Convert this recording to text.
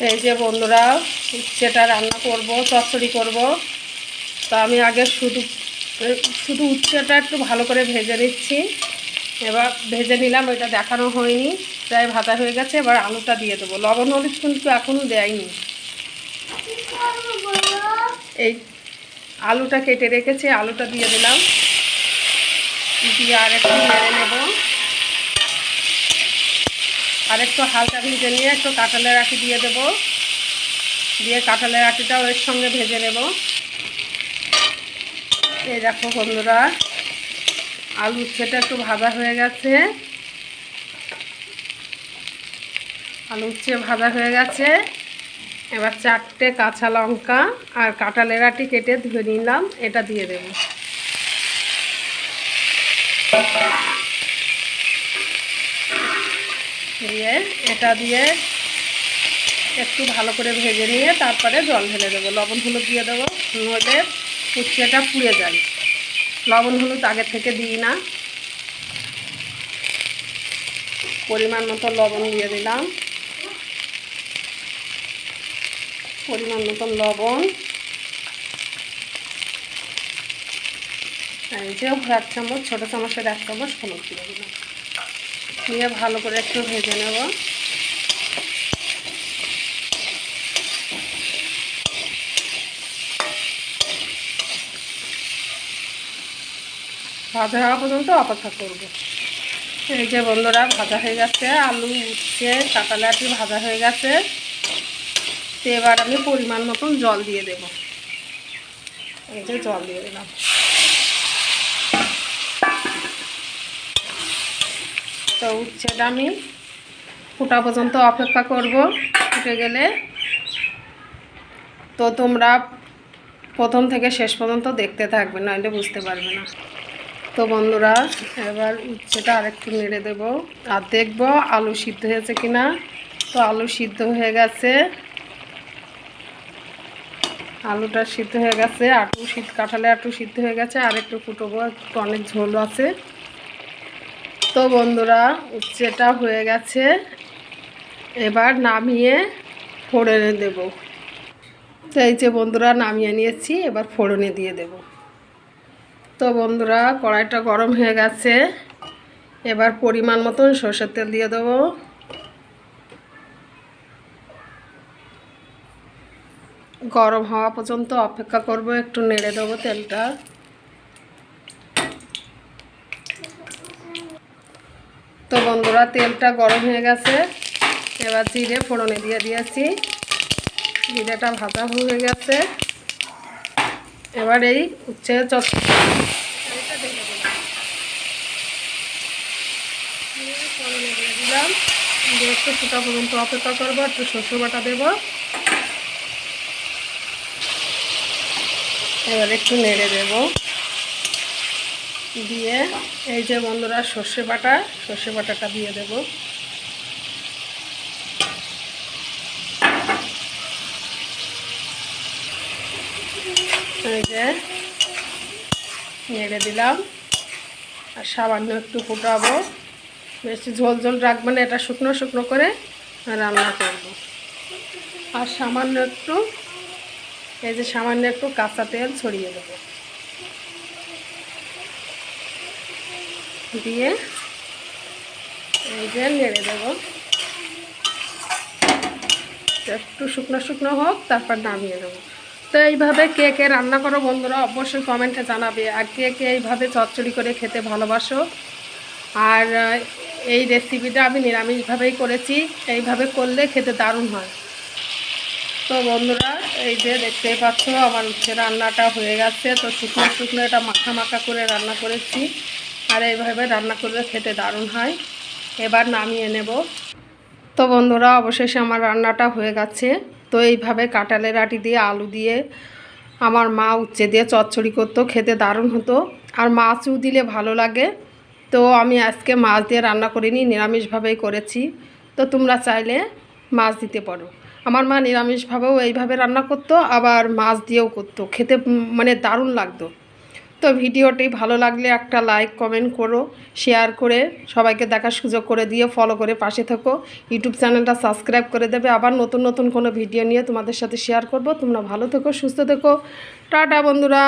এই যে বন্ধুরা, উচ্ছেটা রান্না করব, চচ্চড়ি করব। তো আমি আগে শুধু শুধু উচ্ছেটা একটু ভালো করে ভেজে নিচ্ছি। এবার ভেজে নিলাম, ওইটা দেখানো হয়নি, প্রায় ভাজা হয়ে গেছে। এবার আলুটা দিয়ে দেবো। লবণ হলুদ কিন্তু এখনও দেয়নি। এই আলুটা কেটে রেখেছি, আলুটা দিয়ে দিলাম, দিয়ে আর একটু নেড়ে নেব। আর একটু হালকা ভেজে নিয়ে একটু কাঁঠালের আঁটি দিয়ে দেবো, দিয়ে কাঁঠালের আঁটিটাও এর সঙ্গে ভেজে নেব। এই দেখো বন্ধুরা, আলু উচ্ছেটা একটু ভাজা হয়ে গেছে। আলু উচ্ছে ভাজা হয়ে গেছে। এবার 4টে কাঁচা লঙ্কা আর কাঁঠালের আঁটি কেটে ধুয়ে নিলাম, এটা দিয়ে দেব। দিয়ে এটা দিয়ে একটু ভালো করে ভেজে নিয়ে তারপরে জল ঢেলে দেবো, লবণ হলুদ দিয়ে দেবো, নইলে উচ্ছেটা পুড়ে যায়। লবণ হলুদ আগে থেকে দিই না। পরিমাণ মতো লবণ দিয়ে দিলাম, পরিমাণ মতন লবণ। এই যে 1 চামচ, ছোটো চামচের 1 চামচ হলুদ দিয়ে দিলাম, দিয়ে ভালো করে একটু ভেজে নেব। ভাজা হওয়া পর্যন্ত অপেক্ষা করব। এই যে বন্ধুরা, ভাজা হয়ে গেছে, আলু উচ্ছে কাঁঠালের আঁটি ভাজা হয়ে গেছে। তো এবার আমি পরিমাণ মতন জল দিয়ে দেব। এই যে জল দিয়ে দিলাম। তো উচ্ছেটা আমি ফুটা পর্যন্ত অপেক্ষা করব। ফুটে গেলে তো তোমরা প্রথম থেকে শেষ পর্যন্ত দেখতে থাকবে, নইলে বুঝতে পারবে না। তো বন্ধুরা, এবার উচ্ছেটা আরেকটু নেড়ে দেব আর দেখব আলু সিদ্ধ হয়েছে কিনা। তো আলু সিদ্ধ হয়ে গেছে, আলুটা সিদ্ধ হয়ে গেছে, কাঁঠালে আটু সিদ্ধ হয়ে গেছে। আর একটু ফুটবো, একটু অনেক ঝোল আছে। তো বন্ধুরা, উচ্ছেটা হয়ে গেছে, এবার নামিয়ে ফোড়নে দেব। তো এই যে বন্ধুরা, নামিয়ে নিয়েছি, এবার ফোড়নে দিয়ে দেব। তো বন্ধুরা, কড়াইটা গরম হয়ে গেছে, এবার পরিমাণ মতন সরষের তেল দিয়ে দেবো। গরম হওয়া পর্যন্ত অপেক্ষা করব, একটু নেড়ে দেবো তেলটা। তো বন্ধুরা, তেলটা গরম হয়ে গেছে, এবার জিরে ফোড়নে দিয়ে দিয়েছি। জিরেটা ভাজা হয়ে গেছে, এবার এই উচ্ছে চচ্চড়িটা ঢেলে দিলাম, ফোড়নে দিয়ে দিলাম, দিয়ে একটু ফুটা পর্যন্ত অপেক্ষা করবো। একটু সরষে বাটা দেবো, এবার একটু নেড়ে দেব। দিয়ে এই যে বন্ধুরা, সর্ষে বাটাটা দিয়ে দেব। এই যে নেড়ে দিলাম, আর সামান্য একটু ফুটাবো, বেশি ঝোল ঝোল রাখবো না, এটা শুকনো শুকনো করে রান্না করব। আর সামান্য একটু, এই যে সামান্য একটু কাঁচা তেল ছড়িয়ে দেবো, দিয়ে এই যে নেড়ে দেবো। একটু শুকনো শুকনো হোক, তারপর নামিয়ে দেবো। তো এইভাবে কে কে রান্না করো বন্ধুরা, অবশ্যই কমেন্টে জানাবে। আর কে কে এইভাবে চচ্চড়ি করে খেতে ভালোবাসো। আর এই রেসিপিটা আমি নিরামিষভাবেই করেছি, এইভাবে করলে খেতে দারুণ হয়। তো বন্ধুরা, এই যে দেখতেই পাচ্ছ, আমার উচ্ছে রান্নাটা হয়ে গেছে। তো শুকনো শুকনো এটা মাখা মাখা করে রান্না করেছি, আর এইভাবে রান্না করলে খেতে দারুণ হয়। এবার নামিয়ে নেব। তো বন্ধুরা, অবশেষে আমার রান্নাটা হয়ে গেছে। তো এইভাবে কাঁঠালের আঁটি দিয়ে আলু দিয়ে আমার মা উচ্ছে দিয়ে চচ্চড়ি করতো, খেতে দারুণ হতো। আর মাছও দিলে ভালো লাগে। তো আমি আজকে মাছ দিয়ে রান্না করিনি, নিরামিষভাবেই করেছি। তো তোমরা চাইলে মাছ দিতে পারো। আমার মা নিরামিষভাবেও এইভাবে রান্না করতো, আবার মাছ দিয়েও করতো, খেতে মানে দারুণ লাগতো। তো ভিডিওটি ভালো লাগলে একটা লাইক কমেন্ট করো, শেয়ার করে সবাইকে দেখার সুযোগ করে দিয়ে ফলো করে পাশে থেকো। ইউটিউব চ্যানেলটা সাবস্ক্রাইব করে দেবে। আবার নতুন নতুন কোনো ভিডিও নিয়ে তোমাদের সাথে শেয়ার করব। তোমরা ভালো থেকো, সুস্থ থেকো। টাটা বন্ধুরা।